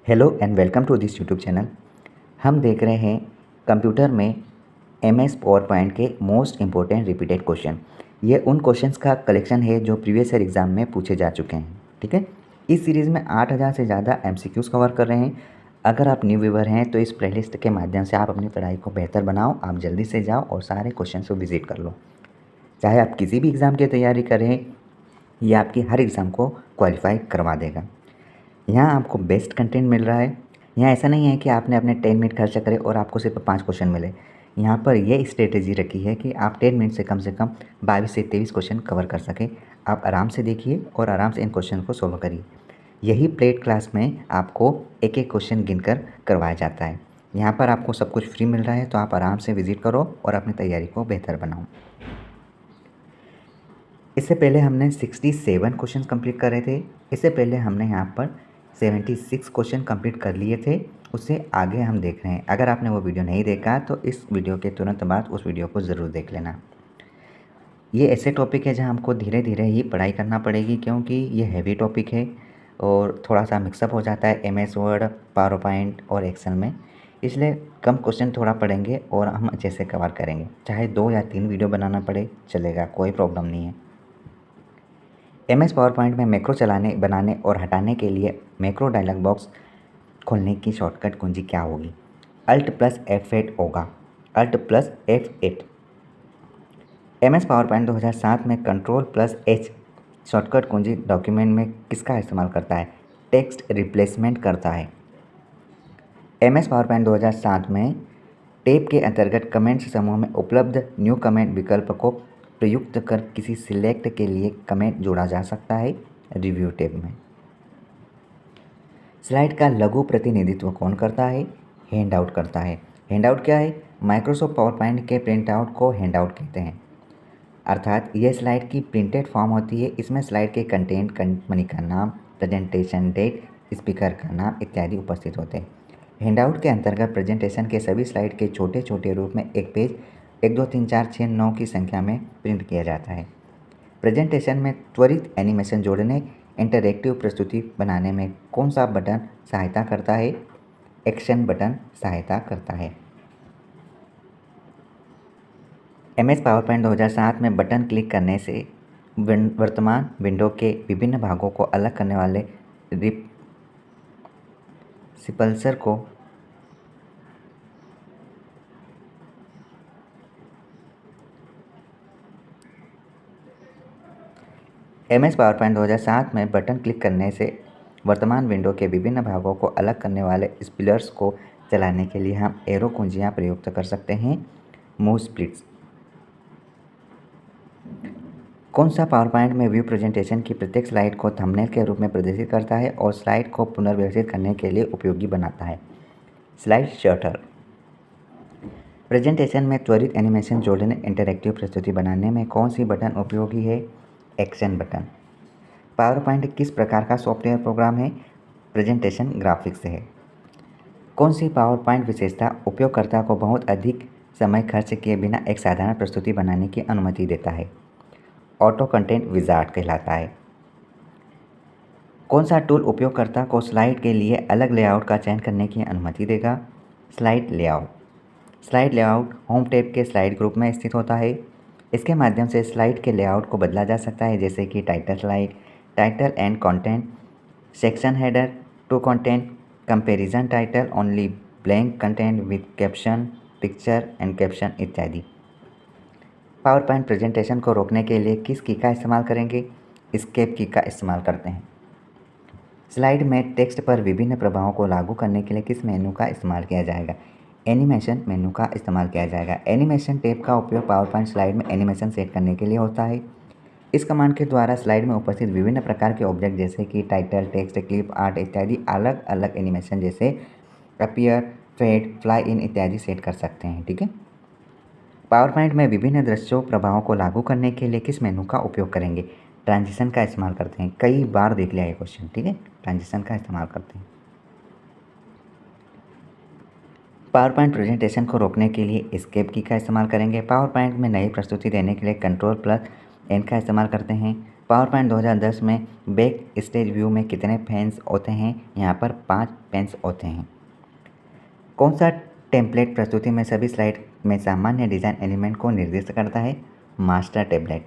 Hello and welcome to this YouTube channel. हम देख रहे हैं कंप्यूटर में एमएस पावर पॉइंट के मोस्ट इम्पोर्टेंट रिपीटेड क्वेश्चन। ये उन क्वेश्चंस का कलेक्शन है जो प्रीवियस ईयर एग्ज़ाम में पूछे जा चुके हैं। ठीक है, इस सीरीज़ में 8000 से ज़्यादा एमसीक्यूज़ कवर कर रहे हैं। अगर आप न्यू व्यूवर हैं तो इस प्लेलिस्ट के माध्यम से आप अपनी पढ़ाई को बेहतर बनाओ। आप जल्दी से जाओ और सारे क्वेश्चन को विजिट कर लो। चाहे आप किसी भी एग्ज़ाम की तैयारी करें, यह आपकी हर एग्ज़ाम को क्वालिफाई करवा देगा। यहाँ आपको बेस्ट कंटेंट मिल रहा है। यहाँ ऐसा नहीं है कि आपने अपने 10 मिनट खर्च करे और आपको सिर्फ 5 क्वेश्चन मिले। यहाँ पर ये स्ट्रेटेजी रखी है कि आप 10 मिनट से कम 22 से 23 क्वेश्चन कवर कर सकें। आप आराम से देखिए और आराम से इन क्वेश्चन को सॉल्व करिए। यही प्लेट क्लास में आपको एक एक क्वेश्चन गिनकर करवाया जाता है। यहाँ पर आपको सब कुछ फ्री मिल रहा है, तो आप आराम से विजिट करो और अपनी तैयारी को बेहतर बनाओ। इससे पहले हमने 67 क्वेश्चन कंप्लीट करे थे। इससे पहले हमने यहाँ पर 76 क्वेश्चन कंप्लीट कर लिए थे। उससे आगे हम देख रहे हैं। अगर आपने वो वीडियो नहीं देखा तो इस वीडियो के तुरंत बाद उस वीडियो को ज़रूर देख लेना। ये ऐसे टॉपिक है जहाँ हमको धीरे धीरे ही पढ़ाई करना पड़ेगी, क्योंकि ये हैवी टॉपिक है और थोड़ा सा मिक्सअप हो जाता है एमएस वर्ड, पावर पॉइंट और एक्सेल में। इसलिए कम क्वेश्चन थोड़ा पढ़ेंगे और हम अच्छे से कवर करेंगे। चाहे 2 या 3 वीडियो बनाना पड़े चलेगा, कोई प्रॉब्लम नहीं है। एमएस पावर पॉइंट में मैक्रो बनाने और हटाने के लिए मैक्रो डायलॉग बॉक्स खोलने की शॉर्टकट कुंजी क्या होगी? Alt+F8 होगा। Alt+F8। एमएस पावर पॉइंट 2007 में Ctrl+H शॉर्टकट कुंजी डॉक्यूमेंट में किसका इस्तेमाल करता है? टेक्स्ट रिप्लेसमेंट करता है। एमएस पावर पॉइंट 2007 में टैब के अंतर्गत कमेंट्स समूह में उपलब्ध न्यू कमेंट विकल्प को प्रयुक्त कर किसी सिलेक्ट के लिए कमेंट जोड़ा जा सकता है रिव्यू टैब में। स्लाइड का लघु प्रतिनिधित्व कौन करता है? हैंडआउट करता है। हैंडआउट क्या है? माइक्रोसॉफ्ट पावर पॉइंट के प्रिंटआउट को हैंडआउट कहते हैं। अर्थात यह स्लाइड की प्रिंटेड फॉर्म होती है। इसमें स्लाइड के कंटेंट, कंपनी का नाम, प्रेजेंटेशन डेट, स्पीकर का नाम इत्यादि उपस्थित होते हैं। हैंडआउट के अंतर्गत प्रेजेंटेशन के सभी स्लाइड के छोटे छोटे रूप में एक पेज 1 2 3 4 6 9 की संख्या में प्रिंट किया जाता है। प्रेजेंटेशन में त्वरित एनिमेशन जोड़ने, इंटरैक्टिव प्रस्तुति बनाने में कौन सा बटन सहायता करता है? एक्शन बटन सहायता करता है। एमएस पावर पॉइंट 2007 में बटन क्लिक करने से वर्तमान विंडो के विभिन्न भागों को अलग करने वाले रिपल्सर को एमएस पावर पॉइंट 2007 में बटन क्लिक करने से वर्तमान विंडो के विभिन्न भागों को अलग करने वाले स्प्लिटर्स को चलाने के लिए हम एरो कुंजियाँ प्रयुक्त कर सकते हैं। Move splits. कौन सा पावर पॉइंट में व्यू प्रेजेंटेशन की प्रत्येक स्लाइड को थंबनेल के रूप में प्रदर्शित करता है और स्लाइड को पुनर्व्यवस्थित करने के लिए उपयोगी बनाता है? Slide shutter. प्रेजेंटेशन में त्वरित एनिमेशन जोड़ने, इंटरैक्टिव प्रस्तुति बनाने में कौन सी बटन उपयोगी है? Action button. पावर पॉइंट किस प्रकार का सॉफ्टवेयर प्रोग्राम है? प्रेजेंटेशन ग्राफिक्स है। कौन सी पावर पॉइंट विशेषता उपयोगकर्ता को बहुत अधिक समय खर्च किए बिना एक साधारण प्रस्तुति बनाने की अनुमति देता है? ऑटो कंटेंट विजार्ड कहलाता है। कौन सा टूल उपयोगकर्ता को स्लाइड के लिए अलग लेआउट का चयन करने की अनुमति देगा? Slide layout. Slide layout home tab के स्लाइड ग्रुप में स्थित होता है। इसके माध्यम से स्लाइड के लेआउट को बदला जा सकता है, जैसे कि title slide, title and content, section header, two content, comparison title, only blank content with caption, picture and caption इत्यादि। पावर पॉइंट प्रेजेंटेशन को रोकने के लिए किस की का इस्तेमाल करेंगे? एस्केप की का इस्तेमाल करते हैं। स्लाइड में टेक्स्ट पर विभिन्न प्रभावों को लागू करने के लिए किस मेनू का इस्तेमाल किया जाएगा? एनिमेशन मेनू का इस्तेमाल किया जाएगा। एनिमेशन टैब का उपयोग पावर पॉइंट स्लाइड में एनिमेशन सेट करने के लिए होता है। इस कमांड के द्वारा स्लाइड में उपस्थित विभिन्न प्रकार के ऑब्जेक्ट जैसे कि टाइटल, टेक्स्ट, क्लिप, आर्ट इत्यादि अलग अलग एनिमेशन जैसे अपीयर, फेड, फ्लाई इन इत्यादि सेट कर सकते हैं। ठीक है। पावर पॉइंट में विभिन्न दृश्यों प्रभावों को लागू करने के लिए किस मेनू का उपयोग करेंगे? ट्रांजिशन का इस्तेमाल करते हैं। कई बार देख लिया ये क्वेश्चन। ठीक है, ट्रांजिशन का इस्तेमाल करते हैं। पावर पॉइंट प्रेजेंटेशन को रोकने के लिए एस्केप की का इस्तेमाल करेंगे। पावर पॉइंट में नई प्रस्तुति देने के लिए Ctrl+N का इस्तेमाल करते हैं। पावर पॉइंट 2010 में बैक स्टेज व्यू में कितने फैंस होते हैं? यहाँ पर 5 फैंस होते हैं। कौन सा टेम्पलेट प्रस्तुति में सभी स्लाइड में सामान्य डिज़ाइन एलिमेंट को निर्दिष्ट करता है? Master template.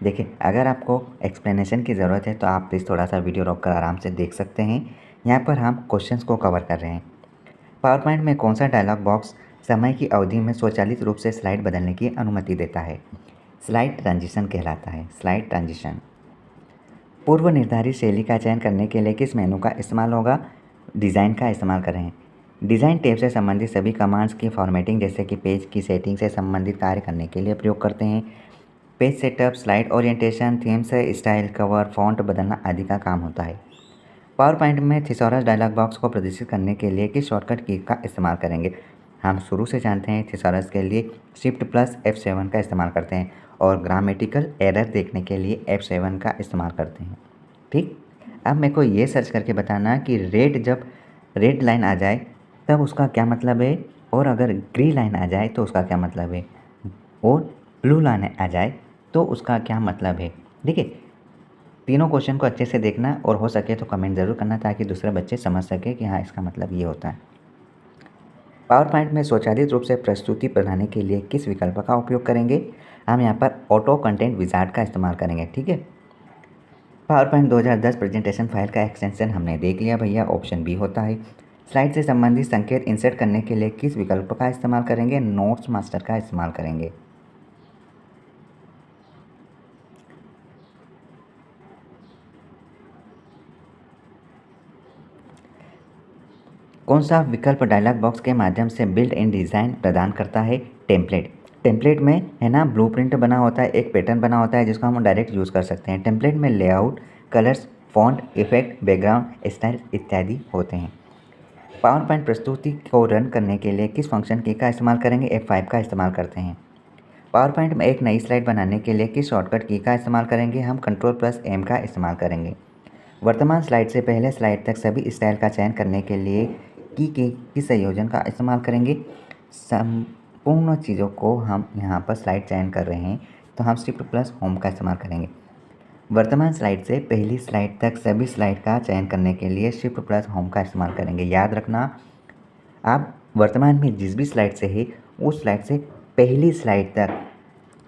देखिए, अगर आपको एक्सप्लेनेशन की ज़रूरत है तो आप प्लीज़ थोड़ा सा वीडियो रोक कर आराम से देख सकते हैं। यहाँ पर हम क्वेश्चंस को कवर कर रहे हैं। पावर पॉइंट में कौन सा डायलॉग बॉक्स समय की अवधि में स्वचालित रूप से स्लाइड बदलने की अनुमति देता है? स्लाइड ट्रांजिशन कहलाता है। Slide transition. पूर्व निर्धारित शैली का चयन करने के लिए किस मेनू का इस्तेमाल होगा? डिज़ाइन का इस्तेमाल करें। डिज़ाइन टैब से संबंधित सभी कमांड्स की फॉर्मेटिंग जैसे कि पेज की सेटिंग से संबंधित कार्य करने के लिए प्रयोग करते हैं। Page setup, slide orientation, themes, style, cover, font बदलना आदि का काम होता है। पावर पॉइंट में थिसॉरस डायलॉग बॉक्स को प्रदर्शित करने के लिए किस शॉर्टकट की का इस्तेमाल करेंगे? हम शुरू से जानते हैं थिसॉरस के लिए Shift+F7 का इस्तेमाल करते हैं और ग्रामेटिकल एरर देखने के लिए F7 का इस्तेमाल करते हैं। ठीक, अब मेरे को ये सर्च करके बताना कि जब रेड लाइन आ जाए तब उसका क्या मतलब है, और अगर ग्रीन लाइन आ जाए तो उसका क्या मतलब है, और ब्लू लाइन आ जाए तो उसका क्या मतलब है। देखिए, तीनों क्वेश्चन को अच्छे से देखना और हो सके तो कमेंट ज़रूर करना ताकि दूसरे बच्चे समझ सके कि हाँ, इसका मतलब ये होता है। पावर पॉइंट में स्वचालित रूप से प्रस्तुति बनाने के लिए किस विकल्प का उपयोग करेंगे? हम यहाँ पर ऑटो कंटेंट विजार्ड का इस्तेमाल करेंगे। ठीक है, पावर पॉइंट 2010 प्रेजेंटेशन फाइल का एक्सटेंशन हमने देख लिया भैया, ऑप्शन बी होता है। स्लाइड से संबंधित संकेत इंसर्ट करने के लिए किस विकल्प का इस्तेमाल करेंगे? नोट्स मास्टर का इस्तेमाल करेंगे। कौन सा विकल्प डायलॉग बॉक्स के माध्यम से बिल्ट इन डिज़ाइन प्रदान करता है? टेम्पलेट। टेम्पलेट में है ना ब्लूप्रिंट बना होता है, एक पैटर्न बना होता है जिसको हम डायरेक्ट यूज़ कर सकते हैं। टेम्पलेट में layout, colours, font, effect, background, style इत्यादि होते हैं। पावर पॉइंट प्रस्तुति को रन करने के लिए किस फंक्शन की का इस्तेमाल करेंगे? F5 का इस्तेमाल करते हैं। पावर पॉइंट में एक नई स्लाइड बनाने के लिए किस शॉर्टकट की का इस्तेमाल करेंगे? हम Ctrl+M का इस्तेमाल करेंगे। वर्तमान स्लाइड से पहले स्लाइड तक सभी स्टाइल का चयन करने के लिए की के किस संयोजन का इस्तेमाल करेंगे? संपूर्ण चीज़ों को हम यहाँ पर स्लाइड चयन कर रहे हैं तो हम Shift+Home का इस्तेमाल करेंगे। वर्तमान स्लाइड से पहली स्लाइड तक सभी स्लाइड का चयन करने के लिए Shift+Home का इस्तेमाल करेंगे। याद रखना, आप वर्तमान में जिस भी स्लाइड से है उस स्लाइड से पहली स्लाइड तक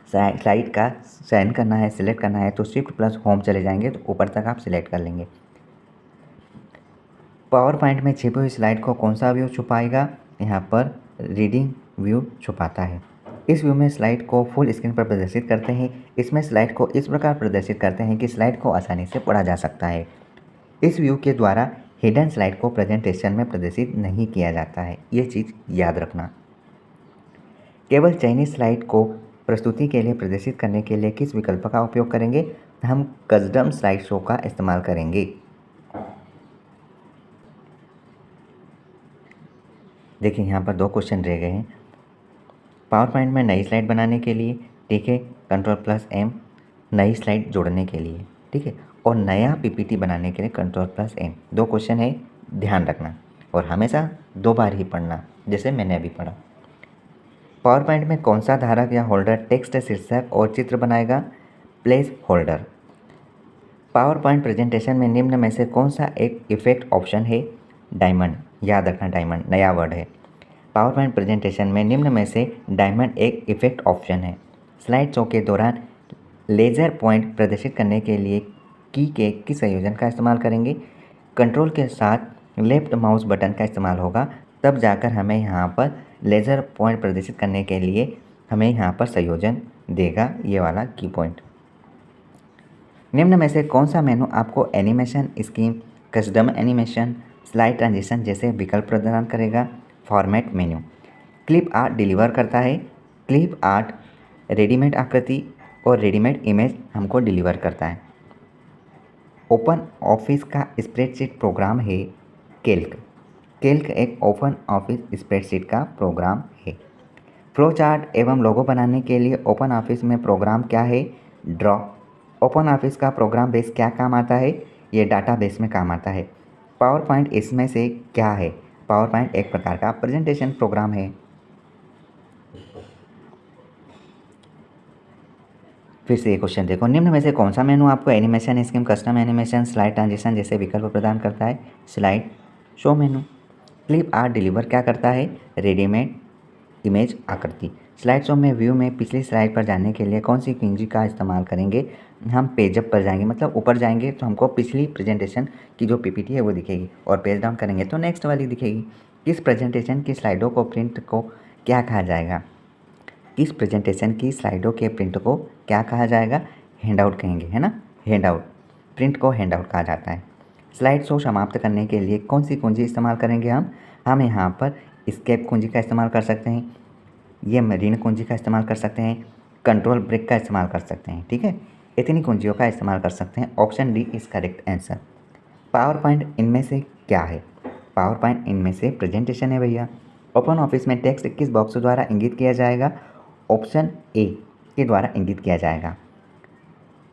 स्लाइड का चयन करना है, सिलेक्ट करना है तो Shift+Home चले जाएंगे तो ऊपर तक आप सिलेक्ट कर लेंगे। पावर पॉइंट में छिपी हुई स्लाइड को कौन सा व्यू छुपाएगा? यहाँ पर रीडिंग व्यू छुपाता है। इस व्यू में स्लाइड को फुल स्क्रीन पर प्रदर्शित करते हैं। इसमें स्लाइड को इस प्रकार प्रदर्शित करते हैं कि स्लाइड को आसानी से पढ़ा जा सकता है। इस व्यू के द्वारा हिडन स्लाइड को प्रेजेंटेशन में प्रदर्शित नहीं किया जाता है, ये चीज़ याद रखना। केवल चयनित स्लाइड को प्रस्तुति के लिए प्रदर्शित करने के लिए किस विकल्प का उपयोग करेंगे? हम कस्टम स्लाइड शो का इस्तेमाल करेंगे। देखिए, यहाँ पर 2 क्वेश्चन रह गए हैं। पावर पॉइंट में नई स्लाइड बनाने के लिए, ठीक है, Ctrl+M, नई स्लाइड जोड़ने के लिए, ठीक है, और नया PPT बनाने के लिए Ctrl+M। 2 क्वेश्चन है, ध्यान रखना और हमेशा 2 बार ही पढ़ना जैसे मैंने अभी पढ़ा। पावर पॉइंट में कौन सा धारक या होल्डर टेक्स्ट, शीर्षक और चित्र बनाएगा? Place holder. Power point presentation में निम्न में से कौन सा एक इफेक्ट ऑप्शन है? डायमंड। याद रखना, डायमंड नया वर्ड है। पावर पॉइंट प्रेजेंटेशन में निम्न में से डायमंड एक इफेक्ट ऑप्शन है। स्लाइड शो के दौरान लेजर पॉइंट प्रदर्शित करने के लिए की के किस संयोजन का इस्तेमाल करेंगे? कंट्रोल के साथ लेफ्ट माउस बटन का इस्तेमाल होगा, तब जाकर हमें यहाँ पर लेज़र पॉइंट प्रदर्शित करने के लिए हमें यहाँ पर संयोजन देगा, ये वाला की पॉइंट। निम्न में से कौन सा मेनू आपको animation scheme, custom animation, slide transition जैसे विकल्प प्रदान करेगा? Format menu. Clip art deliver करता है। क्लिप आर्ट रेडीमेड आकृति और रेडीमेड इमेज हमको डिलीवर करता है। ओपन ऑफिस का स्प्रेडशीट प्रोग्राम है कैल्क। कैल्क एक ओपन ऑफिस स्प्रेडशीट का प्रोग्राम है। फ्लो चार्ट एवं लोगो बनाने के लिए ओपन ऑफिस में प्रोग्राम क्या है? ड्रॉ। ओपन ऑफिस का प्रोग्राम बेस क्या काम आता है? ये डाटा बेस में काम आता है। पावर पॉइंट इसमें से क्या है? पावर पॉइंट एक प्रकार का प्रेजेंटेशन प्रोग्राम है। फिर से ये क्वेश्चन देखो, निम्न में से कौन सा मेनू आपको animation scheme, custom animation, slide transition जैसे विकल्प प्रदान करता है? स्लाइड शो मेनू। क्लिप आर्ट डिलीवर क्या करता है? रेडीमेड इमेज आकृति। स्लाइड शो में व्यू में पिछली स्लाइड पर जाने के लिए कौन सी कुंजी का इस्तेमाल करेंगे? हम पेज अप पर जाएंगे, मतलब ऊपर जाएंगे तो हमको पिछली प्रेजेंटेशन की जो पीपीटी है वो दिखेगी, और पेज डाउन करेंगे तो नेक्स्ट वाली दिखेगी। किस प्रेजेंटेशन की स्लाइडों को प्रिंट को क्या कहा जाएगा? किस प्रेजेंटेशन की स्लाइडों के प्रिंट को क्या कहा जाएगा? हैंडआउट कहेंगे, है ना। हैंडआउट, प्रिंट को हैंडआउट कहा जाता है। स्लाइड शो समाप्त करने के लिए कौन सी कुंजी इस्तेमाल करेंगे? हम यहाँ पर एस्केप कुंजी का इस्तेमाल कर सकते हैं, ये मरीन कुंजी का इस्तेमाल कर सकते हैं, कंट्रोल ब्रेक का इस्तेमाल कर सकते हैं, ठीक है। इतनी कुंजियों का इस्तेमाल कर सकते हैं। Option D is correct answer. Power point इनमें से क्या है? पावर पॉइंट इनमें से प्रेजेंटेशन है भैया। ओपन ऑफिस में टेक्स्ट किस बॉक्स द्वारा इंगित किया जाएगा? ऑप्शन ए के द्वारा इंगित किया जाएगा।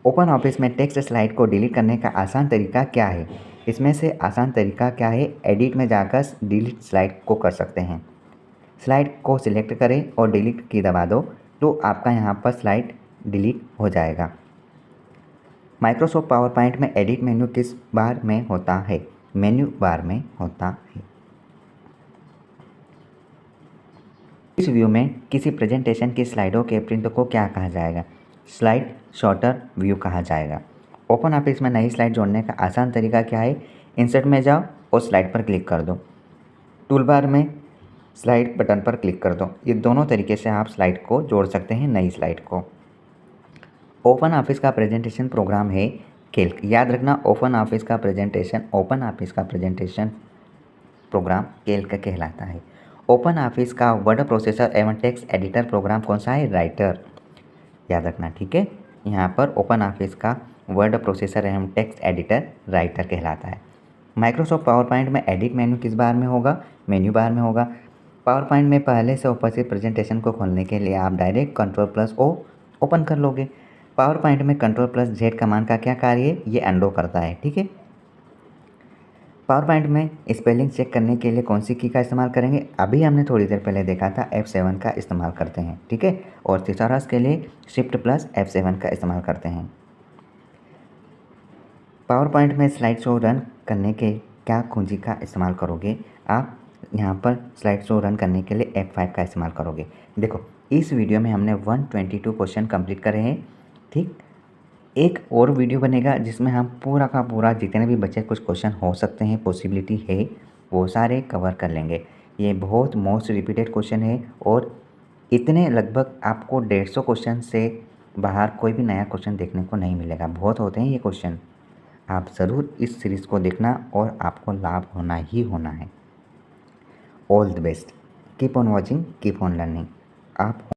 ओपन ऑफिस में टेक्स्ट स्लाइड को डिलीट करने का आसान तरीका क्या है? इसमें से आसान तरीका क्या है? एडिट में जाकर डिलीट स्लाइड को कर सकते हैं। स्लाइड को सिलेक्ट करें और डिलीट की दबा दो तो आपका यहाँ पर स्लाइड डिलीट हो जाएगा। माइक्रोसॉफ्ट पावर पॉइंट में एडिट मेन्यू किस बार में होता है? मेन्यू बार में होता है। इस व्यू में किसी प्रेजेंटेशन की स्लाइडों के प्रिंट को क्या कहा जाएगा? स्लाइड शॉर्टर व्यू कहा जाएगा। ओपन ऑफिस में नई स्लाइड जोड़ने का आसान तरीका क्या है? इंसर्ट में जाओ और स्लाइड पर क्लिक कर दो, टूल बार में स्लाइड बटन पर क्लिक कर दो। ये दोनों तरीके से आप स्लाइड को जोड़ सकते हैं, नई स्लाइड को। ओपन ऑफिस का प्रेजेंटेशन प्रोग्राम है कैल्क। याद रखना, ओपन ऑफिस का प्रेजेंटेशन प्रोग्राम कैल्क कहलाता है। ओपन ऑफिस का वर्ड प्रोसेसर एवं टेक्स्ट एडिटर प्रोग्राम कौन सा है? राइटर। याद रखना, ठीक है। यहाँ पर ओपन ऑफिस का वर्ड प्रोसेसर एवं टेक्स्ट एडिटर राइटर कहलाता है। माइक्रोसॉफ्ट पावर पॉइंट में एडिट मेन्यू किस बार में होगा? मेन्यू बार में होगा। पावर पॉइंट में पहले से उपस्थित प्रेजेंटेशन को खोलने के लिए आप डायरेक्ट Ctrl+O ओपन कर लोगे। पावर पॉइंट में Ctrl+Z कमांड का क्या कार्य है? ये अनडू करता है, ठीक है। पावर पॉइंट में स्पेलिंग चेक करने के लिए कौन सी की का इस्तेमाल करेंगे? अभी हमने थोड़ी देर पहले देखा था F7 का इस्तेमाल करते हैं, ठीक है। और थिसॉरस के लिए Shift+F7 का इस्तेमाल करते हैं। पावर पॉइंट में स्लाइड शो रन करने के क्या कुंजी का इस्तेमाल करोगे? आप यहाँ पर स्लाइड शो रन करने के लिए F5 का इस्तेमाल करोगे। देखो, इस वीडियो में हमने 122 क्वेश्चन कंप्लीट करे हैं, ठीक। एक और वीडियो बनेगा जिसमें हम पूरा का पूरा जितने भी बचे कुछ क्वेश्चन हो सकते हैं, पॉसिबिलिटी है, वो सारे कवर कर लेंगे। ये बहुत मोस्ट रिपीटेड क्वेश्चन है और इतने लगभग आपको 150 क्वेश्चन से बाहर कोई भी नया क्वेश्चन देखने को नहीं मिलेगा। बहुत होते हैं ये क्वेश्चन। आप ज़रूर इस सीरीज़ को देखना और आपको लाभ होना ही होना है। All the best, keep on watching, keep on learning. आप